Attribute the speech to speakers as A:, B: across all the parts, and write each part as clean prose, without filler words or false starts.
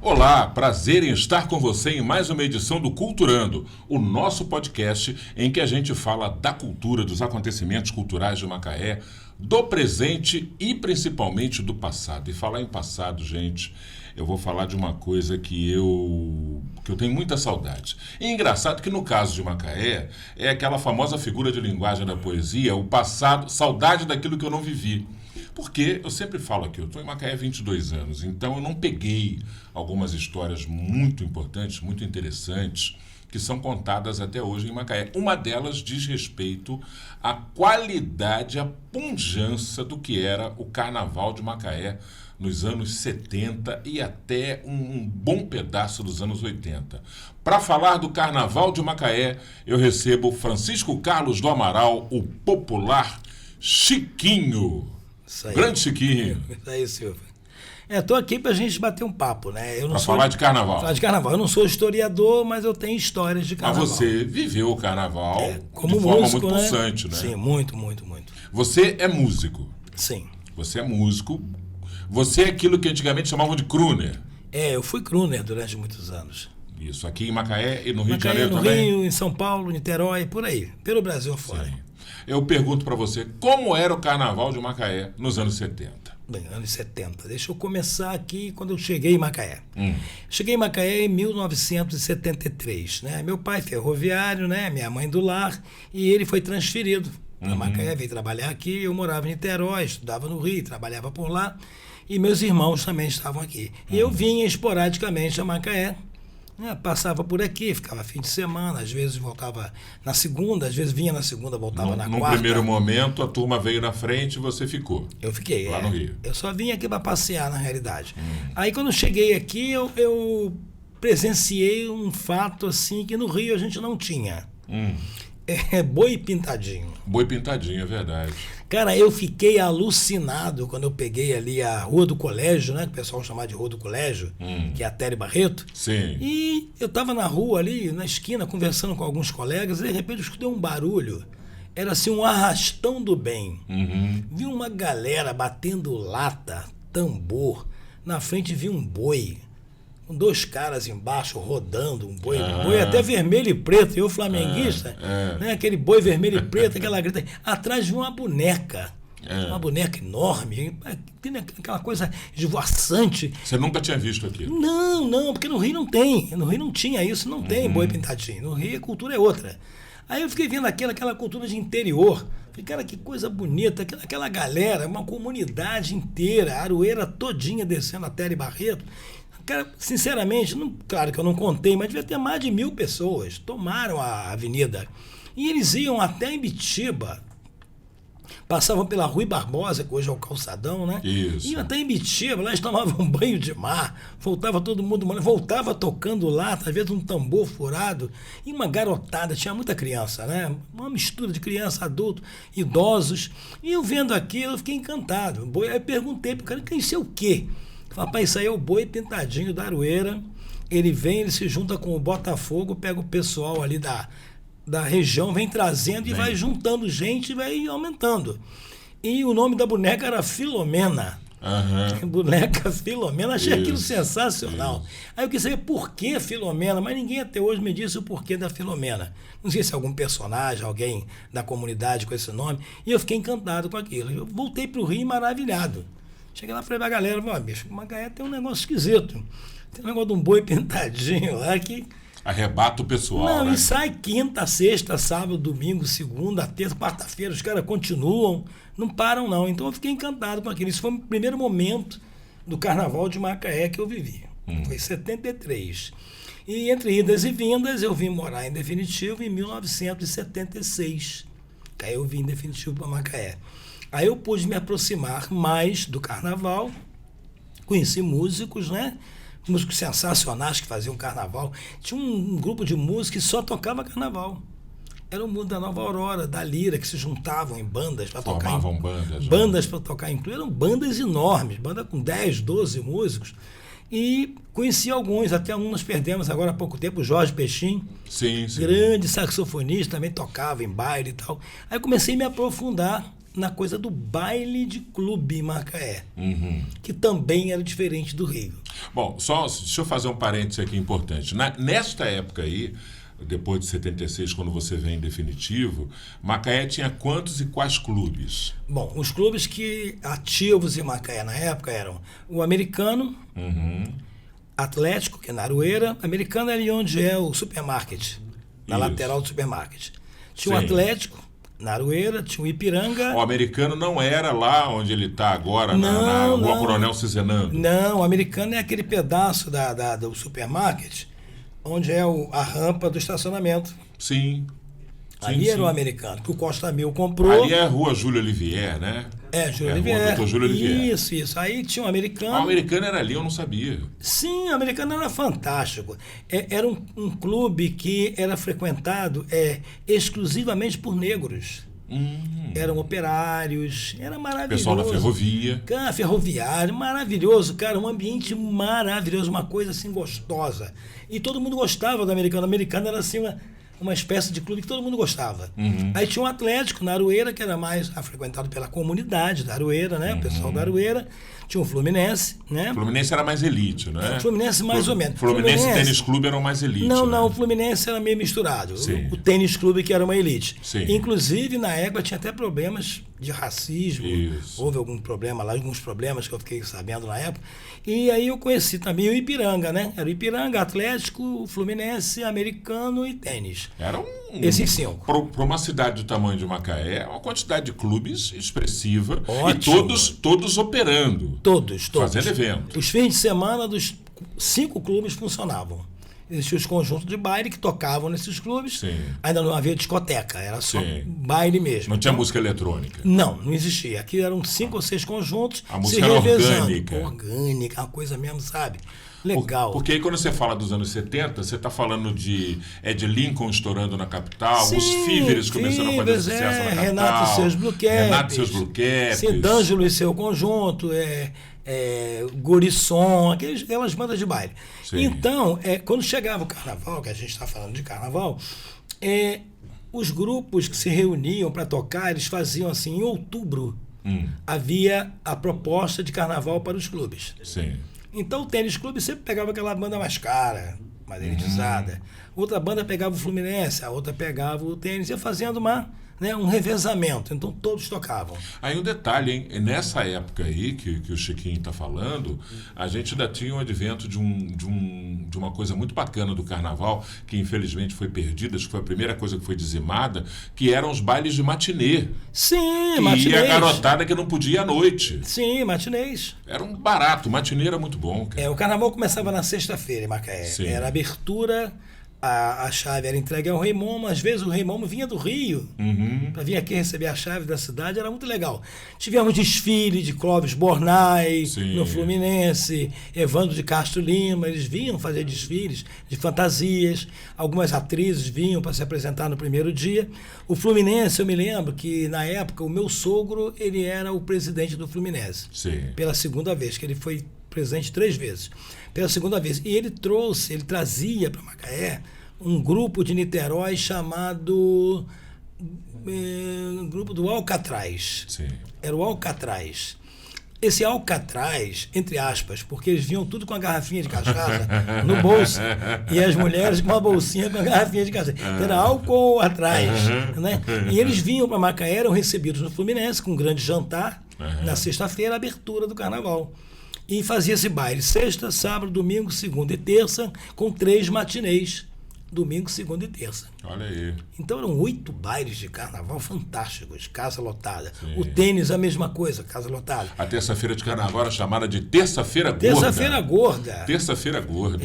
A: Olá, prazer em estar com você em mais uma edição do Culturando, o nosso podcast em que a gente fala da cultura, dos acontecimentos culturais de Macaé, do presente e principalmente do passado. E falar em passado, gente, eu vou falar de uma coisa que eu tenho muita saudade. E engraçado que no caso de Macaé, é aquela famosa figura de linguagem da poesia, o passado, saudade daquilo que eu não vivi. Porque eu sempre falo aqui, eu estou em Macaé há 22 anos, então eu não peguei algumas histórias muito importantes, muito interessantes, que são contadas até hoje em Macaé. Uma delas diz respeito à qualidade, à pujança do que era o Carnaval de Macaé nos anos 70 e até um bom pedaço dos anos 80. Para falar do Carnaval de Macaé, eu recebo Francisco Carlos do Amaral, o popular Chiquinho. Grande Chiquinho.
B: Isso aí, Silvio. Estou aqui para a gente bater um papo, né?
A: Para falar de carnaval.
B: Falar de carnaval. Eu não sou historiador, mas eu tenho histórias de carnaval.
A: Mas você viveu o carnaval
B: como
A: de forma
B: músico,
A: muito
B: né?
A: pulsante, né?
B: Sim, muito.
A: Você é músico.
B: Sim.
A: Você é músico. Você é aquilo que antigamente chamavam de crooner.
B: Eu fui crooner durante muitos anos.
A: Isso, aqui em Macaé e no Rio de
B: Macaé,
A: Janeiro
B: no
A: também?
B: Rio, em São Paulo, Niterói, por aí. Pelo Brasil fora.
A: Sim. Eu pergunto para você, como era o carnaval de Macaé nos anos 70?
B: Bem, anos 70. Deixa eu começar aqui quando eu cheguei em Macaé. Cheguei em Macaé em 1973, né? Meu pai ferroviário, né? Minha mãe do lar, e ele foi transferido para Macaé, veio trabalhar aqui. Eu morava em Niterói, estudava no Rio, trabalhava por lá, e meus irmãos também estavam aqui. E eu vinha esporadicamente a Macaé, passava por aqui, ficava fim de semana, às vezes voltava na segunda, às vezes vinha na segunda, voltava na quarta.
A: No primeiro momento, a turma veio na frente e você ficou.
B: Eu fiquei,
A: lá no Rio.
B: Eu só vim aqui para passear, na realidade. Aí, quando eu cheguei aqui, eu presenciei um fato assim que no Rio a gente não tinha. Boi pintadinho.
A: Boi pintadinho, é verdade.
B: Cara, eu fiquei alucinado quando eu peguei ali a Rua do Colégio, né? Que o pessoal chama de Rua do Colégio, que é a Tério Barreto.
A: Sim.
B: E eu estava na rua ali, na esquina, conversando com alguns colegas, e de repente eu escutei um barulho. Era assim, um arrastão do bem. Vi uma galera batendo lata, tambor. Na frente vi um boi, com dois caras embaixo rodando, um boi até vermelho e preto, eu flamenguista, né? Aquele boi vermelho e preto, aquela grita. Atrás vi uma boneca enorme, aquela coisa esvoaçante.
A: Você nunca tinha visto aquilo?
B: Não, porque no Rio não tem, no Rio não tinha isso, não tem boi pintadinho, no Rio a cultura é outra. Aí eu fiquei vendo aquela cultura de interior, falei, cara, que coisa bonita, aquela galera, uma comunidade inteira, a Aroeira todinha descendo a Tério Barreto. Cara, sinceramente, claro que eu não contei, mas devia ter mais de 1.000 pessoas. Tomaram a avenida. E eles iam até Ibitiba. Passavam pela Rui Barbosa, que hoje é o calçadão, né?
A: Isso.
B: Iam até Ibitiba, lá eles tomavam banho de mar. Voltava todo mundo, voltava tocando lá, às vezes um tambor furado. E uma garotada, tinha muita criança, né? Uma mistura de criança, adulto, idosos. E eu vendo aquilo, eu fiquei encantado. Aí eu perguntei pro cara, isso é o quê? Rapaz, isso aí é o boi pintadinho da Aroeira. Ele vem, ele se junta com o Botafogo, pega o pessoal ali da região, vem trazendo e vai juntando gente e vai aumentando. E o nome da boneca era Filomena. Boneca Filomena, achei aquilo sensacional. Aí eu quis saber por que Filomena, mas ninguém até hoje me disse o porquê da Filomena. Não sei se é algum personagem, alguém da comunidade com esse nome. E eu fiquei encantado com aquilo. Eu voltei para o Rio maravilhado. Cheguei lá e falei pra galera, bicho, Macaé tem um negócio esquisito. Tem um negócio de um boi pintadinho lá que...
A: Arrebata o pessoal,
B: Não,
A: né?
B: E sai quinta, sexta, sábado, domingo, segunda, terça, quarta-feira, os caras continuam, não param não. Então eu fiquei encantado com aquilo. Isso foi o primeiro momento do Carnaval de Macaé que eu vivi. Foi em 73. E entre idas e vindas, eu vim morar em definitivo em 1976. Aí eu vim em definitivo para Macaé. Aí eu pude me aproximar mais do carnaval, conheci músicos, né? Músicos sensacionais que faziam carnaval. Tinha um grupo de músicos que só tocava carnaval. Era o mundo da Nova Aurora, da Lira, que se juntavam em bandas para tocar.
A: Formavam bandas.
B: Bandas para tocar em clube. Eram bandas enormes, banda com 10, 12 músicos. E conheci alguns, até um nós perdemos agora há pouco tempo, o Jorge Peixinho.
A: Sim.
B: Grande saxofonista, também tocava em baile e tal. Aí comecei a me aprofundar na coisa do baile de clube em Macaé, que também era diferente do Rio.
A: Bom, só deixa eu fazer um parênteses aqui importante. Nesta época aí, depois de 76, quando você vem em definitivo, Macaé tinha quantos e quais clubes?
B: Bom, os clubes que ativos em Macaé na época eram o Americano, Atlético, que é na Aroeira. Americano é ali onde é o supermarket, na lateral do supermarket. Tinha o Atlético, na Aroeira, tinha o Ipiranga.
A: O Americano não era lá onde ele está agora, na Rua Coronel Cizenando?
B: Não, o Americano é aquele pedaço do supermarket, onde é a rampa do estacionamento.
A: Sim.
B: Ali era o Americano, que o Costa Mil comprou.
A: Ali é a Rua Júlio Olivier, né?
B: Júlio Olivier.
A: Dr. Júlio Olivier.
B: Isso. Aí tinha o Americano.
A: O Americano era ali, eu não sabia.
B: Sim, o Americano era fantástico. Era um clube que era frequentado exclusivamente por negros. Eram operários, era maravilhoso.
A: Pessoal da ferrovia.
B: Ferroviário, maravilhoso, cara, um ambiente maravilhoso, uma coisa assim gostosa. E todo mundo gostava do Americano. O Americano era assim uma espécie de clube que todo mundo gostava. Aí tinha um Atlético na Aroeira, que era mais frequentado pela comunidade da Aroeira, né? O pessoal da Aroeira. Tinha o Fluminense, né?
A: O Fluminense era mais elite, né?
B: O Fluminense mais ou menos.
A: Fluminense e Tênis Clube eram mais elite.
B: Não,
A: né?
B: o Fluminense era meio misturado.
A: Sim.
B: O Tênis Clube que era uma elite.
A: Sim.
B: Inclusive, na época, tinha até problemas de racismo.
A: Isso.
B: Houve algum problema lá, alguns problemas que eu fiquei sabendo na época. E aí eu conheci também o Ipiranga, né? Era o Ipiranga, Atlético, Fluminense, Americano e Tênis.
A: Era
B: esses 5.
A: Para uma cidade do tamanho de Macaé, é uma quantidade de clubes expressiva.
B: Ótimo.
A: E todos operando.
B: Todos.
A: Fazendo evento.
B: Os fins de semana dos 5 clubes funcionavam. Existiam os conjuntos de baile que tocavam nesses clubes.
A: Sim.
B: Ainda não havia discoteca, era só baile mesmo.
A: Não tinha música eletrônica.
B: Não existia. Aqui eram 5 ou 6 conjuntos.
A: A música era orgânica.
B: Orgânica, uma coisa mesmo, sabe? Legal.
A: Porque aí quando você fala dos anos 70, você está falando de Lincoln estourando na capital,
B: Sim,
A: os Fíveres começando a fazer sucesso na capital.
B: Renato e seus Blue Caps.
A: Renato e seus Blue Caps.
B: Sim, D'Angelo e seu conjunto, Gurisson, aquelas bandas de baile.
A: Sim.
B: Então, quando chegava o carnaval, que a gente está falando de carnaval, os grupos que se reuniam para tocar, eles faziam assim, em outubro, havia a proposta de carnaval para os clubes.
A: Sim.
B: Então o Tênis Clube sempre pegava aquela banda mais cara, mais elitizada. Outra banda pegava o Fluminense, a outra pegava o Tênis, ia fazendo um revezamento. Então todos tocavam.
A: Aí um detalhe, hein? Nessa época aí que o Chiquinho está falando, a gente ainda tinha o advento de uma coisa muito bacana do carnaval, que infelizmente foi perdida, acho que foi a primeira coisa que foi dizimada, que eram os bailes de matinê.
B: Sim,
A: que
B: matinês.
A: ia a garotada que não podia ir à noite.
B: Sim, matinês.
A: Era um barato, matinê era muito bom. Cara.
B: O carnaval começava na sexta-feira em Macaé.
A: Sim.
B: Era abertura, a chave era entregue ao Rei Momo. Às vezes o Rei Momo vinha do Rio para vir aqui receber a chave da cidade, era muito legal. Tivemos desfile de Clóvis Bornai no Fluminense, Evandro de Castro Lima, eles vinham fazer desfiles de fantasias, algumas atrizes vinham para se apresentar no primeiro dia. O Fluminense, eu me lembro que na época o meu sogro, ele era o presidente do Fluminense.
A: Sim.
B: Pela segunda vez, que ele foi presidente 3 vezes. Pela segunda vez. E ele trazia para Macaé um grupo de Niterói chamado Grupo do Alcatraz.
A: Sim.
B: Era o Alcatraz. Esse Alcatraz, entre aspas, porque eles vinham tudo com a garrafinha de cachaça no bolso e as mulheres com uma bolsinha com a garrafinha de cachaça. Era álcool atrás. Né? E eles vinham para Macaé, eram recebidos no Fluminense com um grande jantar, na sexta-feira, a abertura do carnaval. E fazia esse baile sexta, sábado, domingo, segunda e terça, com 3 matinês. Domingo, segunda e terça.
A: Olha aí.
B: Então eram 8 bailes de carnaval fantásticos, casa lotada.
A: Sim.
B: O Tênis, a mesma coisa, casa lotada.
A: A terça-feira de carnaval era chamada de Terça-feira Gorda.
B: Terça-feira Gorda.
A: Terça-feira Gorda.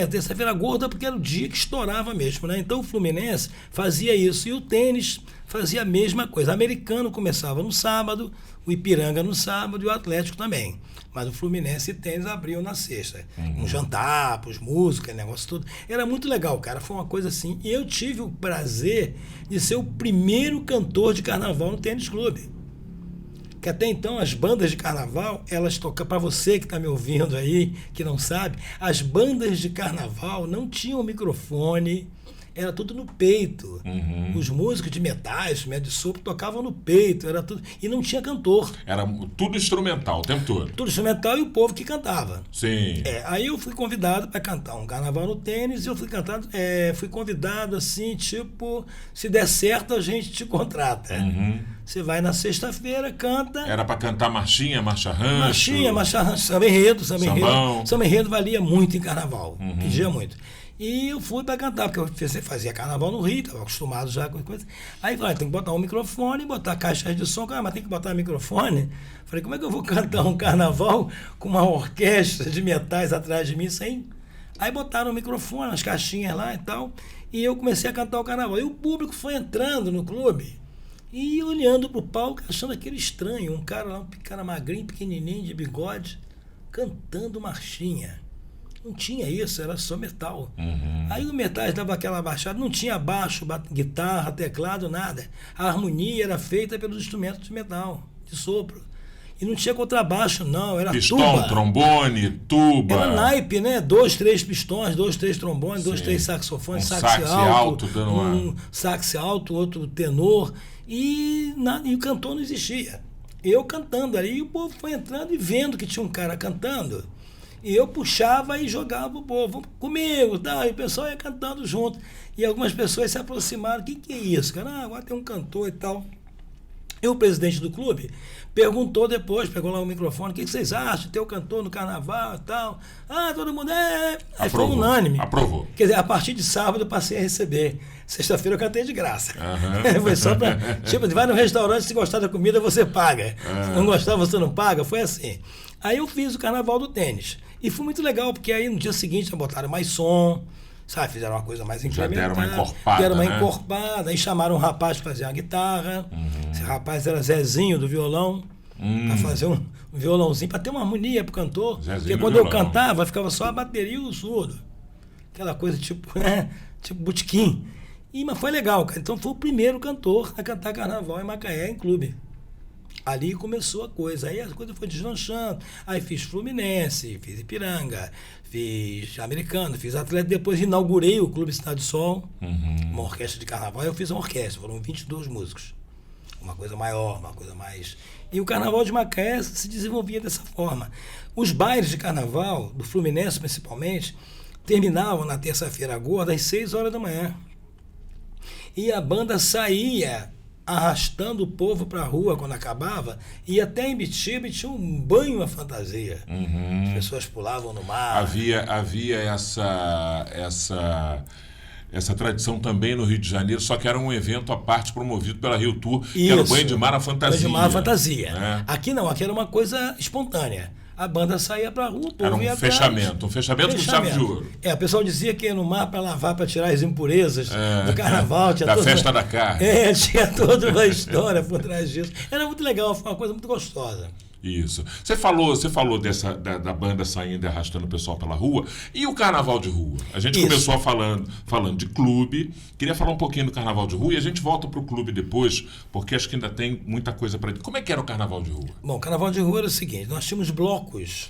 B: Terça-feira Gorda porque era o dia que estourava mesmo, né? Então o Fluminense fazia isso e o Tênis fazia a mesma coisa. O Americano começava no sábado, o Ipiranga no sábado e o Atlético também. Mas o Fluminense e Tênis abriam na sexta. Um jantar, pros músicos, negócio tudo. Era muito legal, cara. Foi uma coisa assim. E eu tive o prazer de ser o primeiro cantor de carnaval no Tênis Clube. Que até então as bandas de carnaval, elas tocam, para você que está me ouvindo aí, que não sabe, as bandas de carnaval não tinham microfone, era tudo no peito. Os músicos de metais, de sopro, tocavam no peito, era tudo. E não tinha cantor.
A: Era tudo instrumental o tempo todo.
B: Tudo instrumental e o povo que cantava.
A: Sim.
B: Aí eu fui convidado para cantar um carnaval no Tênis, e eu fui convidado assim, tipo, se der certo a gente te contrata. Você vai na sexta-feira, canta.
A: Era para cantar marchinha, marcha-rancho.
B: Marcha rancho, samba enredo.
A: Sambão.
B: Samba enredo valia muito em carnaval, pedia muito. E eu fui para cantar, porque eu fazia carnaval no Rio, estava acostumado já com coisa. Aí falei, tem que botar um microfone, botar caixas de som. Mas tem que botar microfone? Falei, como é que eu vou cantar um carnaval com uma orquestra de metais atrás de mim sem... Aí botaram o microfone, as caixinhas lá e tal, e eu comecei a cantar o carnaval. E o público foi entrando no clube e olhando pro palco, achando aquele estranho, um cara lá, um cara magrinho, pequenininho, de bigode, cantando marchinha. Não tinha isso, era só metal. Aí o metais dava aquela baixada, não tinha baixo, guitarra, teclado, nada. A harmonia era feita pelos instrumentos de metal, de sopro. E não tinha contrabaixo, não, era
A: pistão,
B: tuba.
A: trombone, tuba.
B: Era naipe, né? 2, 3 pistões, 2, 3 trombones, 2, 3 saxofones, sax alto,
A: dando uma...
B: sax alto, outro tenor. E o cantor não existia. Eu cantando ali, e o povo foi entrando e vendo que tinha um cara cantando. E eu puxava e jogava o povo, comigo, tá? E o pessoal ia cantando junto. E algumas pessoas se aproximaram, o que é isso, cara? Agora tem um cantor e tal. E o presidente do clube perguntou depois, pegou lá o microfone, o que vocês acham? Ter o cantor no carnaval e tal. Todo mundo Aí foi unânime.
A: Aprovou.
B: Quer dizer, a partir de sábado eu passei a receber. Sexta-feira eu cantei de graça. Foi só pra... Tipo, vai no restaurante, se gostar da comida, você paga. Se não gostar, você não paga. Foi assim. Aí eu fiz o carnaval do Tênis. E foi muito legal, porque aí no dia seguinte já botaram mais som, sabe? Fizeram uma coisa mais incremental.
A: Já deram uma encorpada,
B: deram uma encorpada. Aí chamaram um rapaz para fazer uma guitarra. Esse rapaz era Zezinho, do violão. Para fazer um violãozinho, para ter uma harmonia pro cantor.
A: Zezinho
B: porque quando eu cantava, ficava só a bateria e o surdo. Aquela coisa tipo, né? Tipo botequim. Mas foi legal, cara. Então foi o primeiro cantor a cantar carnaval em Macaé, em clube. Ali começou a coisa, aí a coisa foi deslanchando. Aí fiz Fluminense, fiz Ipiranga, fiz Americano, fiz Atlético, depois inaugurei o Clube Cidade do Sol, uma orquestra de carnaval. Eu fiz uma orquestra, foram 22 músicos. Uma coisa maior, uma coisa mais... E o carnaval de Macaé se desenvolvia dessa forma. Os bailes de carnaval, do Fluminense principalmente, terminavam na terça-feira gorda às 6 horas da manhã. E a banda saía arrastando o povo para a rua quando acabava, e até em Bitiba tinha um banho à fantasia. As pessoas pulavam no mar.
A: Havia essa tradição também no Rio de Janeiro, só que era um evento à parte promovido pela Rio Tour, que era o banho de mar à fantasia.
B: Banho de mar à fantasia.
A: Né?
B: Aqui não, aqui era uma coisa espontânea. A banda saía pra rua, o povo
A: era
B: ia
A: fechamento, com chave de ouro.
B: O pessoal dizia que ia no mar para lavar, para tirar as impurezas do carnaval.
A: Da festa da carne.
B: Tinha toda uma história por trás disso. Era muito legal, foi uma coisa muito gostosa.
A: Isso. Você falou da banda saindo e arrastando o pessoal pela rua. E o carnaval de rua? A gente começou falando de clube. Queria falar um pouquinho do carnaval de rua e a gente volta para o clube depois, porque acho que ainda tem muita coisa para... Como é que era o carnaval de rua?
B: Bom, o carnaval de rua era o seguinte, nós tínhamos blocos,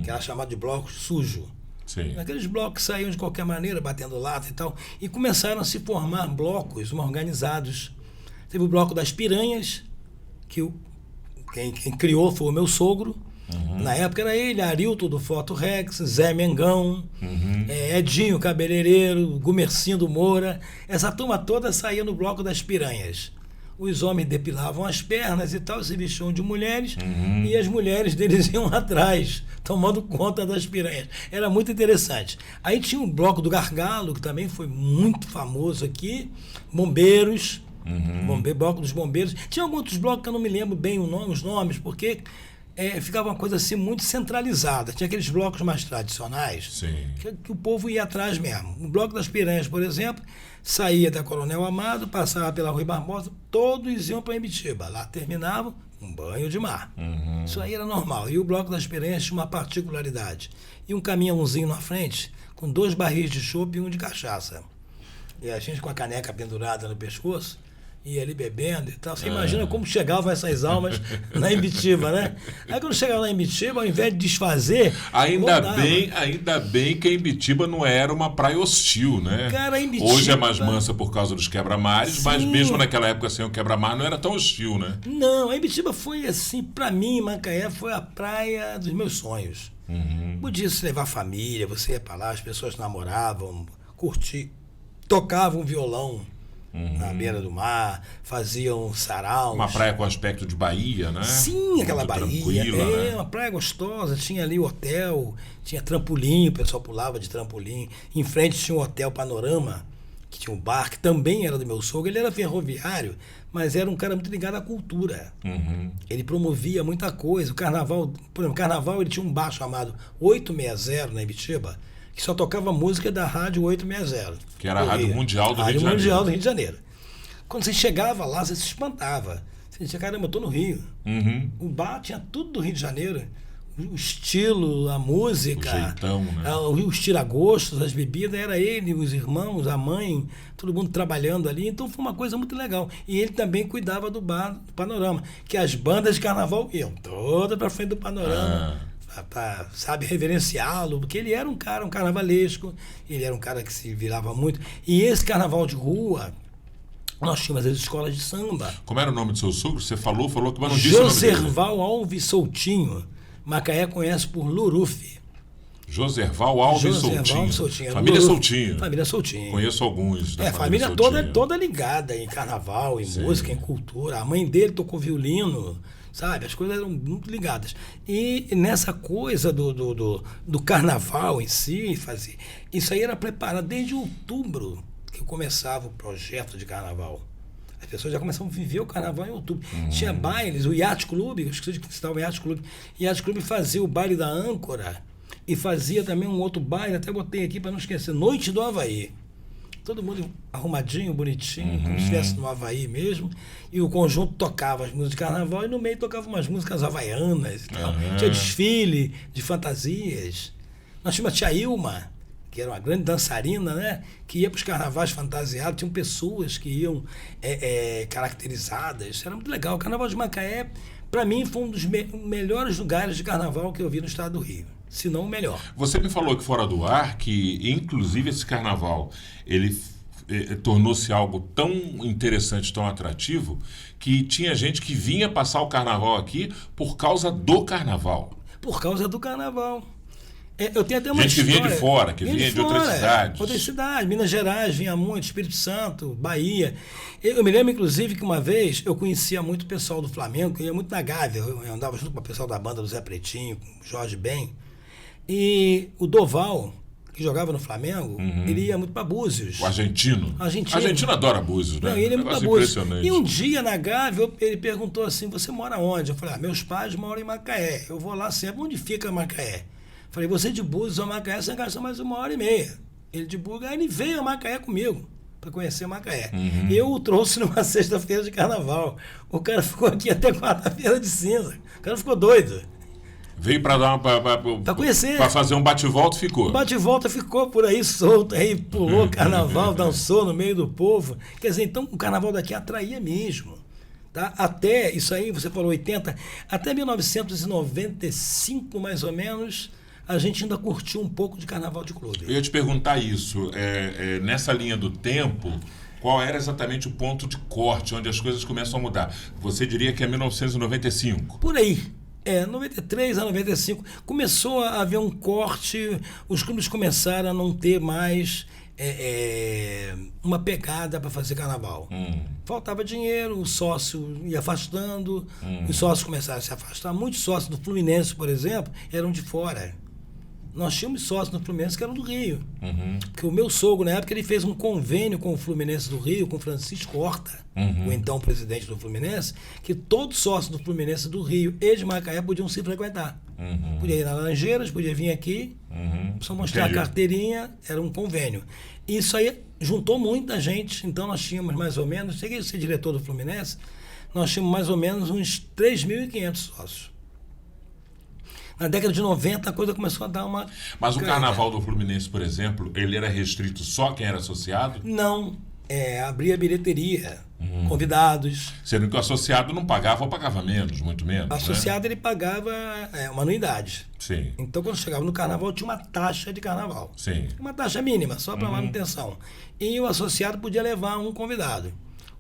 B: que era chamado de blocos sujo.
A: Sim.
B: Aqueles blocos que saíam de qualquer maneira, batendo lata e tal, e começaram a se formar blocos organizados. Teve o bloco das piranhas, que quem criou foi o meu sogro. Na época era ele, Arilton do Foto Rex, Zé Mengão, Edinho Cabeleireiro, Gumercinho do Moura. Essa turma toda saía no bloco das piranhas. Os homens depilavam as pernas e tal, se vestiam de mulheres, e as mulheres deles iam atrás, tomando conta das piranhas. Era muito interessante. Aí tinha o bloco do Gargalo, que também foi muito famoso aqui, bombeiros, bloco dos bombeiros. Tinha alguns outros blocos que eu não me lembro bem os nomes, porque ficava uma coisa assim muito centralizada. Tinha aqueles blocos mais tradicionais que o povo ia atrás mesmo. O bloco das piranhas, por exemplo, saía da Coronel Amado, passava pela Rui Barbosa, todos iam para Imbitiba. Lá terminavam um banho de mar. Isso aí era normal. E o bloco das piranhas tinha uma particularidade. E um caminhãozinho na frente, com 2 barris de chopp e um de cachaça. E a gente com a caneca pendurada no pescoço, ia ali bebendo e tal. Você imagina como chegavam essas almas na Imbitiba, né? Aí quando chegava lá em Imbitiba, ao invés de desfazer,
A: Ainda bem que a Imbitiba não era uma praia hostil, né?
B: Cara, a Imbitiba...
A: Hoje é mais mansa por causa dos quebra-mares, mas mesmo naquela época sem o quebra-mar não era tão hostil, né?
B: Não, a Imbitiba foi assim, pra mim, Macaé foi a praia dos meus sonhos. Podia se levar a família, você ia pra lá, as pessoas namoravam, curtiam, tocavam violão na beira do mar, faziam saraus.
A: Uma praia com aspecto de Bahia, né?
B: Sim, aquela
A: muito
B: Bahia.
A: tranquila, né?
B: Uma praia gostosa, tinha ali o hotel, tinha trampolim, o pessoal pulava de trampolim. Em frente tinha um hotel Panorama, que tinha um bar, que também era do meu sogro. Ele era ferroviário, mas era um cara muito ligado à cultura. Ele promovia muita coisa. O carnaval, por exemplo, carnaval ele tinha um bar chamado 860 na Ibitiba, que só tocava música da rádio 860.
A: Que era a Rádio Mundial do Rio de Janeiro.
B: Rádio Mundial do Rio de Janeiro. Quando você chegava lá, você se espantava. Você dizia, caramba, eu tô no Rio. O bar tinha tudo do Rio de Janeiro. O estilo, a música,
A: o jeitão, né?
B: Os tiragostos, as bebidas, era ele, os irmãos, a mãe, todo mundo trabalhando ali. Então foi uma coisa muito legal. E ele também cuidava do bar do Panorama, que as bandas de carnaval iam toda pra frente do Panorama. Pra, sabe, reverenciá-lo, porque ele era um cara, um carnavalesco, ele era um cara que se virava muito. E esse carnaval de rua, nós tínhamos as escolas de samba.
A: Como era o nome do seu sogro? Você falou que mas não disse o nome dele.
B: Joserval Alves Soutinho. Macaé conhece por Lurufi.
A: Joserval Alves Soutinho. Família
B: Lurufi.
A: Soutinho.
B: Família Soutinho.
A: Conheço alguns da
B: família
A: Soutinho.
B: toda ligada em carnaval, em música, em cultura. A mãe dele tocou violino. Sabe, as coisas eram muito ligadas. E nessa coisa do carnaval em si, isso aí era preparado desde outubro que começava o projeto de carnaval. As pessoas já começavam a viver o carnaval em outubro. Tinha bailes, o Yacht Club, eu esqueci de citar o Yacht Club. O Yacht Club fazia o baile da âncora e fazia também um outro baile, até botei aqui para não esquecer, Noite do Havaí. Todo mundo arrumadinho, bonitinho, como se estivesse no Havaí mesmo. E o conjunto tocava as músicas de carnaval e no meio tocava umas músicas havaianas e tal. Tinha desfile de fantasias. Nós tínhamos a tia Ilma, que era uma grande dançarina, né? Que ia para os carnavais fantasiados. Tinham pessoas que iam caracterizadas. Isso era muito legal. O Carnaval de Macaé, para mim, foi um dos melhores lugares de carnaval que eu vi no estado do Rio. Se não o melhor.
A: Você me falou que fora do ar, que inclusive esse carnaval, ele tornou-se algo tão interessante, tão atrativo, que tinha gente que vinha passar o carnaval aqui por causa do carnaval.
B: Por causa do carnaval. Eu tenho até uma
A: gente
B: história.
A: Que vinha de fora, que vinha de outras cidades.
B: Outras cidades. Minas Gerais vinha muito, Espírito Santo, Bahia. Eu me lembro, inclusive, que uma vez eu conhecia muito o pessoal do Flamengo, eu ia muito na Gávea, eu andava junto com o pessoal da banda do Zé Pretinho, com o Jorge Ben. E o Doval, que jogava no Flamengo, ele ia muito para Búzios.
A: O argentino. Argentino adora Búzios, né?
B: Não, ele é muito para Búzios. E um dia na Gávea, ele perguntou assim, você mora onde? Eu falei, meus pais moram em Macaé. Eu vou lá sempre. Onde fica Macaé? Falei, você de Búzios a Macaé, você gasta mais 1h30. Ele de Búzios, ele veio a Macaé comigo, para conhecer Macaé. Eu o trouxe numa sexta-feira de carnaval. O cara ficou aqui até quarta-feira de cinza. O cara ficou doido.
A: Veio para dar para
B: conhecer.
A: Para fazer um bate-volta, ficou.
B: O bate-volta ficou por aí solto, aí pulou carnaval, dançou no meio do povo. Quer dizer, então o carnaval daqui atraía mesmo. Tá? Até, isso aí, você falou 80, até 1995, mais ou menos, a gente ainda curtiu um pouco de carnaval de clube.
A: Eu ia te perguntar isso. Nessa linha do tempo, qual era exatamente o ponto de corte, onde as coisas começam a mudar? Você diria que é 1995?
B: Por aí. 93 a 95, começou a haver um corte, os clubes começaram a não ter mais uma pegada para fazer carnaval. Faltava dinheiro, o sócio ia afastando, os sócios começaram a se afastar. Muitos sócios do Fluminense, por exemplo, eram de fora. Nós tínhamos sócios no Fluminense que eram do Rio. Porque o meu sogro, na época, ele fez um convênio com o Fluminense do Rio, com o Francisco Horta, o então presidente do Fluminense, que todos os sócios do Fluminense do Rio e de Macaé podiam se frequentar. Podia ir na Laranjeiras, podia vir aqui, só mostrar a carteirinha, era um convênio. Isso aí juntou muita gente, então nós tínhamos mais ou menos, cheguei a ser diretor do Fluminense, nós tínhamos mais ou menos uns 3.500 sócios. Na década de 90 a coisa começou a dar uma...
A: Mas o carnaval do Fluminense, por exemplo, ele era restrito só a quem era associado?
B: Não. abria bilheteria, convidados.
A: Sendo que o associado não pagava ou pagava menos, muito menos.
B: O associado ele pagava uma anuidade.
A: Sim.
B: Então, quando chegava no carnaval, tinha uma taxa de carnaval.
A: Sim.
B: Uma taxa mínima, só para manutenção. E o associado podia levar um convidado.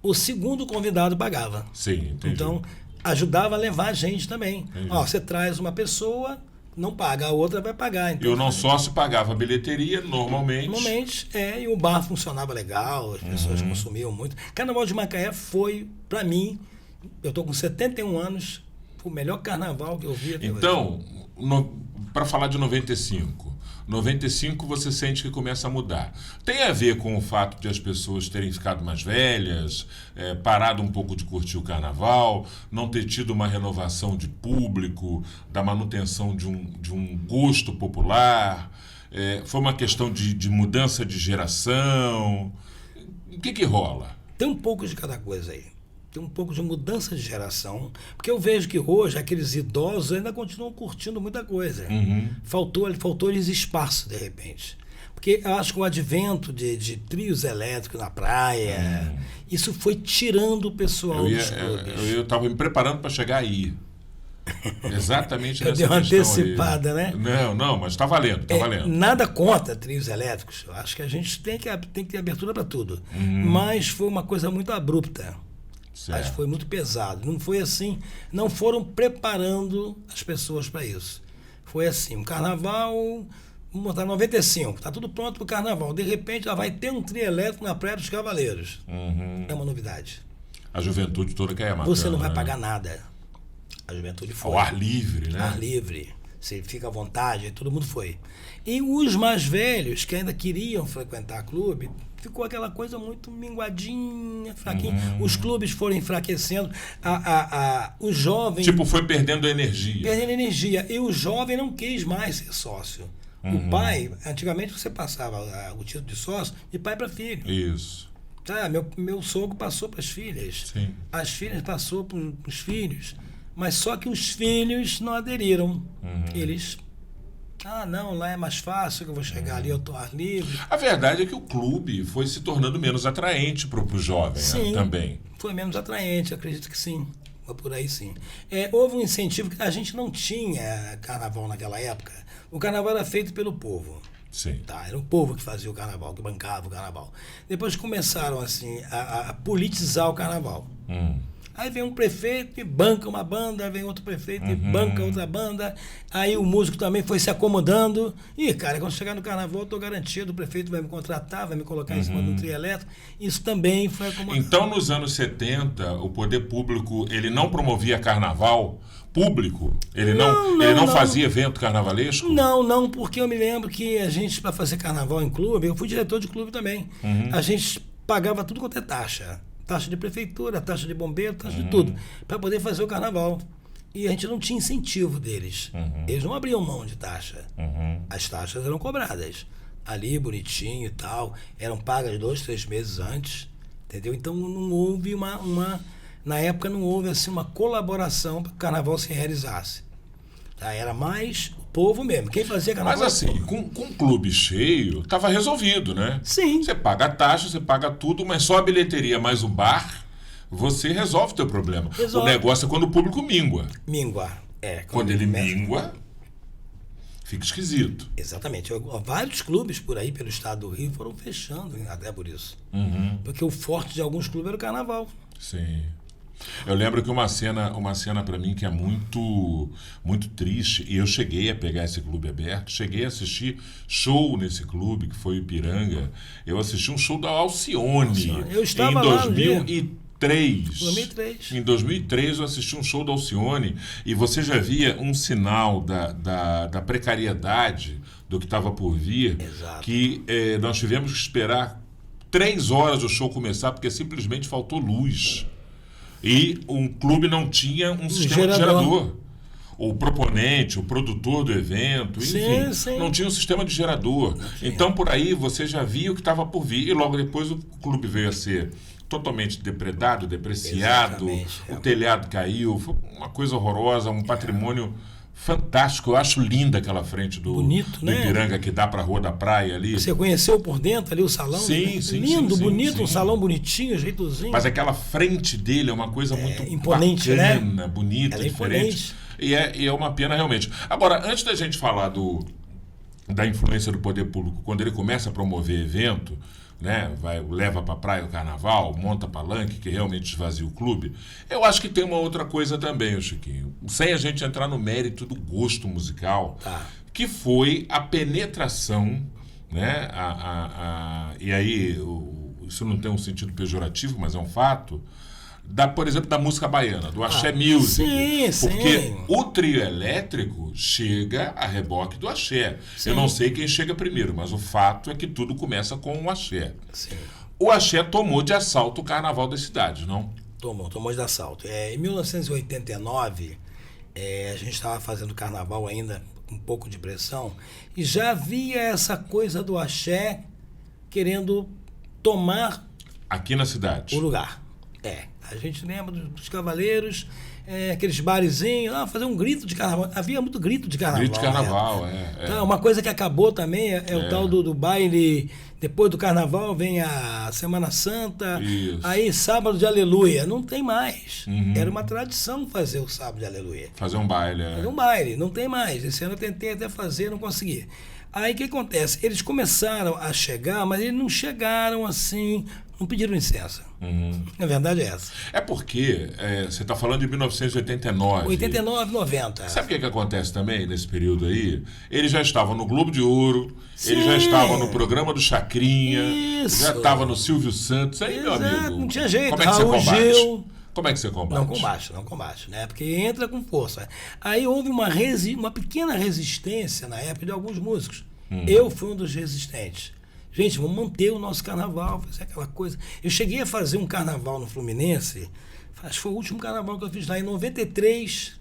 B: O segundo convidado pagava.
A: Sim, entendi.
B: Então, ajudava a levar a gente também. Ó, você traz uma pessoa, não paga, a outra vai pagar. Então,
A: E o não sócio pagava a bilheteria normalmente.
B: Normalmente, e o bar funcionava legal, as pessoas consumiam muito. Carnaval de Macaé foi, para mim, eu estou com 71 anos, foi o melhor carnaval que eu vi até hoje.
A: Então, para falar de 95 você sente que começa a mudar. Tem a ver com o fato de as pessoas terem ficado mais velhas, parado um pouco de curtir o carnaval, não ter tido uma renovação de público, da manutenção de um gosto popular, foi uma questão de mudança de geração. O que rola?
B: Tem um pouco de cada coisa aí. Tem um pouco de mudança de geração, porque eu vejo que hoje aqueles idosos ainda continuam curtindo muita coisa. Faltou-lhes espaço, de repente. Porque eu acho que o advento de trios elétricos na praia, isso foi tirando o pessoal dos clubes.
A: Eu estava me preparando para chegar aí. Exatamente nessa
B: Deu uma
A: questão
B: antecipada,
A: aí.
B: né?
A: Não, mas está valendo, está valendo.
B: Nada contra trios elétricos. Eu acho que a gente tem que ter abertura para tudo. Mas foi uma coisa muito abrupta. Mas foi muito pesado. Não foi assim. Não foram preparando as pessoas para isso. Foi assim. Um carnaval, vamos botar 95. Está tudo pronto para o carnaval. De repente, já vai ter um trio elétrico na Praia dos Cavaleiros. É uma novidade.
A: A juventude toda quer matar.
B: Você não vai pagar nada. A juventude foi.
A: Ao ar livre, né?
B: Ar livre. Você fica à vontade. Todo mundo foi. E os mais velhos, que ainda queriam frequentar clube, ficou aquela coisa muito minguadinha, fraquinha. Os clubes foram enfraquecendo. O jovem...
A: Tipo, foi perdendo energia.
B: Perdendo energia. E o jovem não quis mais ser sócio. O pai, antigamente você passava o título de sócio de pai para filho.
A: Isso.
B: Meu sogro passou para as filhas.
A: Sim.
B: As filhas passou para os filhos. Mas só que os filhos não aderiram. Eles... não, lá é mais fácil, que eu vou chegar ali, eu estou ar livre.
A: A verdade é que o clube foi se tornando menos atraente para o jovem,
B: sim,
A: né? Também.
B: Foi menos atraente, acredito que sim. Por aí sim. Houve um incentivo, que a gente não tinha carnaval naquela época. O carnaval era feito pelo povo.
A: Sim.
B: Era o povo que fazia o carnaval, que bancava o carnaval. Depois começaram assim, a politizar o carnaval. Aí vem um prefeito e banca uma banda, vem outro prefeito e banca outra banda. Aí o músico também foi se acomodando. E, cara, quando chegar no carnaval, eu estou garantido, o prefeito vai me contratar, vai me colocar em cima de um trio elétrico. Isso também foi acomodando.
A: Então, nos anos 70, o poder público, ele não promovia carnaval público? Ele não fazia evento carnavalesco?
B: Não, porque eu me lembro que a gente, para fazer carnaval em clube, eu fui diretor de clube também. A gente pagava tudo quanto é taxa. Taxa de prefeitura, taxa de bombeiro, taxa de tudo, para poder fazer o carnaval. E a gente não tinha incentivo deles. Eles não abriam mão de taxa. As taxas eram cobradas. Ali, bonitinho e tal, eram pagas 2, 3 meses antes. Entendeu? Então não houve na época não houve assim, uma colaboração para que o carnaval se realizasse. Era mais o povo mesmo. Quem fazia carnaval.
A: Mas assim, com um clube cheio, estava resolvido, né?
B: Sim.
A: Você paga a taxa, você paga tudo, mas só a bilheteria mais o bar, você resolve o teu problema.
B: Resolve.
A: O negócio é quando o público mingua.
B: Mingua.
A: Quando ele mingua, fica esquisito.
B: Exatamente. Vários clubes por aí, pelo estado do Rio, foram fechando até por isso. Porque o forte de alguns clubes era o carnaval.
A: Sim. Eu lembro que uma cena para mim que é muito, muito triste, e eu cheguei a pegar esse clube aberto, cheguei a assistir show nesse clube, que foi o Ipiranga. Eu assisti um show da Alcione.
B: Eu estava
A: em
B: lá
A: 2003. Em 2003 eu assisti um show da Alcione e você já via um sinal da precariedade do que estava por vir.
B: Exato.
A: Que nós tivemos que esperar 3 horas o show começar porque simplesmente faltou luz. E um clube não tinha um sistema de gerador. O proponente, o produtor do evento, enfim,
B: sim.
A: não tinha um sistema de gerador. Então, por aí, você já via o que estava por vir. E logo depois o clube veio a ser totalmente depredado, depreciado. O telhado caiu. Foi uma coisa horrorosa, um patrimônio fantástico. Eu acho linda aquela frente do
B: Bonito, né?
A: Ipiranga, que dá para a Rua da Praia ali.
B: Você conheceu por dentro ali o salão?
A: Sim,
B: né?
A: sim,
B: Lindo,
A: sim,
B: bonito,
A: sim.
B: um salão bonitinho, jeitozinho.
A: Mas aquela frente dele é uma coisa muito
B: imponente,
A: bacana,
B: né?
A: bonita,
B: Ela é
A: diferente. E é uma pena realmente. Agora, antes da gente falar da influência do poder público, quando ele começa a promover evento, né, leva para a praia o carnaval, monta palanque, que realmente esvazia o clube, eu acho que tem uma outra coisa também, Chiquinho, sem a gente entrar no mérito do gosto musical, que foi a penetração, né, e aí isso não tem um sentido pejorativo, mas é um fato, por exemplo, da música baiana, do axé music.
B: Sim,
A: porque
B: sim.
A: o trio elétrico chega a reboque do axé.
B: Sim.
A: Eu não sei quem chega primeiro, mas o fato é que tudo começa com o axé.
B: Sim.
A: O axé tomou de assalto o carnaval das cidades, não?
B: Tomou de assalto. Em 1989, a gente estava fazendo carnaval ainda, com um pouco de pressão, e já havia essa coisa do axé querendo tomar
A: Aqui na cidade.
B: o lugar. A gente lembra dos cavaleiros, aqueles barezinhos, fazer um grito de carnaval. Havia muito grito de carnaval.
A: Grito de carnaval,
B: Então, uma coisa que acabou também é o tal do baile. Depois do carnaval vem a Semana Santa,
A: Isso.
B: aí sábado de aleluia. Não tem mais. Era uma tradição fazer o sábado de aleluia.
A: Fazer um baile.
B: Fazer um baile, não tem mais. Esse ano eu tentei até fazer, não consegui. Aí o que acontece? Eles começaram a chegar, mas eles não chegaram assim, não pediram licença. A verdade é essa.
A: É porque você está falando de 1989.
B: 89, 90.
A: Sabe o que acontece também nesse período aí? Eles já estavam no Globo de Ouro,
B: Sim.
A: eles já estavam no programa do Chacrinha,
B: Isso.
A: já estavam no Silvio Santos. Aí, meu
B: Exato,
A: amigo,
B: não tinha jeito.
A: como é que você
B: Raul
A: combate?
B: Gil.
A: Como é que você combate?
B: Não combate, né? Porque entra com força. Aí houve uma pequena resistência na época de alguns músicos. Eu fui um dos resistentes. Gente, vamos manter o nosso carnaval, fazer aquela coisa. Eu cheguei a fazer um carnaval no Fluminense, acho que foi o último carnaval que eu fiz lá em 93,